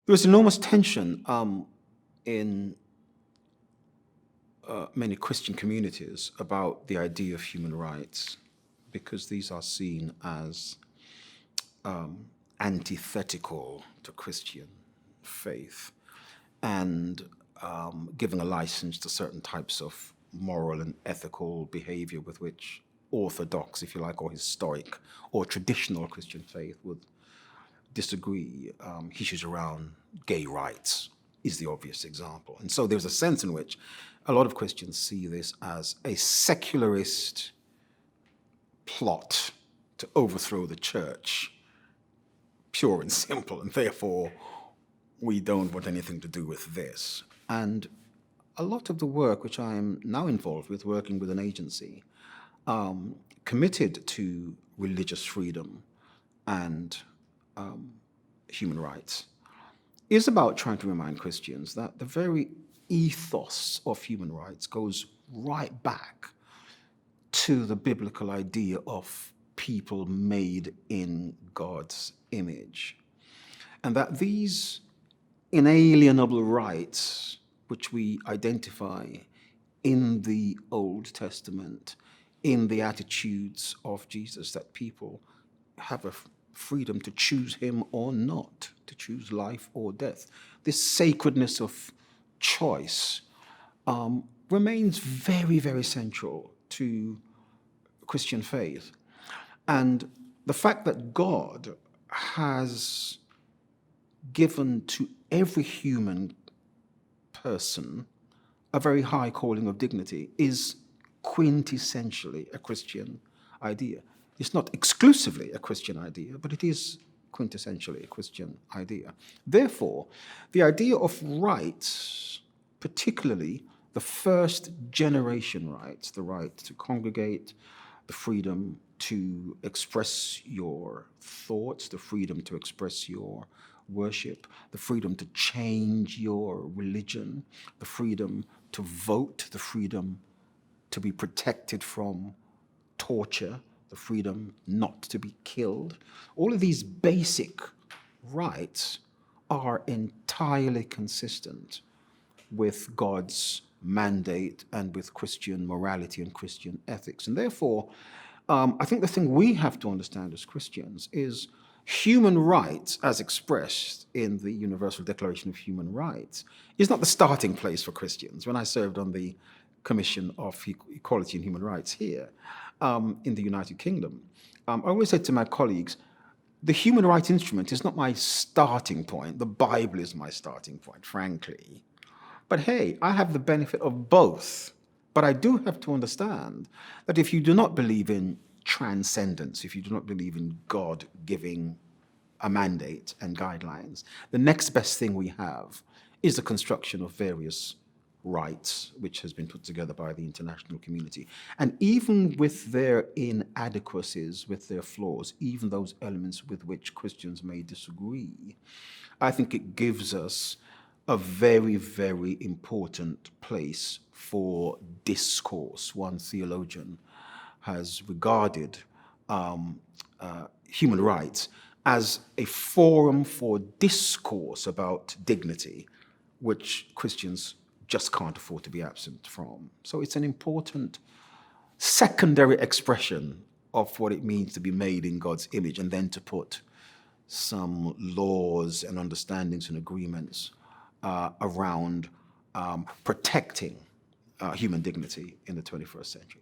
There was enormous tension in many Christian communities about the idea of human rights because these are seen as antithetical to Christian faith and giving a license to certain types of moral and ethical behavior with which orthodox, if you like, or historic or traditional Christian faith would disagree. Issues around gay rights is the obvious example. And so there's a sense in which a lot of Christians see this as a secularist plot to overthrow the church, pure and simple, and therefore we don't want anything to do with this. And a lot of the work which I am now involved with, working with an agency committed to religious freedom and human rights, is about trying to remind Christians that the very ethos of human rights goes right back to the biblical idea of people made in God's image. And that these inalienable rights, which we identify in the Old Testament, in the attitudes of Jesus, that people have a freedom to choose him or not, to choose life or death. This sacredness of choice remains very, very central to Christian faith. And the fact that God has given to every human person a very high calling of dignity is quintessentially a Christian idea. It's not exclusively a Christian idea, but it is quintessentially a Christian idea. Therefore, the idea of rights, particularly the first generation rights, the right to congregate, the freedom to express your thoughts, the freedom to express your worship, the freedom to change your religion, the freedom to vote, the freedom to be protected from torture, the freedom not to be killed. All of these basic rights are entirely consistent with God's mandate and with Christian morality and Christian ethics. And therefore, I think the thing we have to understand as Christians is human rights, as expressed in the Universal Declaration of Human Rights, is not the starting place for Christians. When I served on the Commission of Equality and Human Rights here in the United Kingdom, I always said to my colleagues, the human rights instrument is not my starting point. The Bible is my starting point, frankly. But hey, I have the benefit of both. But I do have to understand that if you do not believe in transcendence, if you do not believe in God giving a mandate and guidelines, the next best thing we have is the construction of various rights, which has been put together by the international community. And even with their inadequacies, with their flaws, even those elements with which Christians may disagree, I think it gives us a very, very important place for discourse. One theologian has regarded human rights as a forum for discourse about dignity, which Christians just can't afford to be absent from. So it's an important secondary expression of what it means to be made in God's image, and then to put some laws and understandings and agreements around protecting human dignity in the 21st century.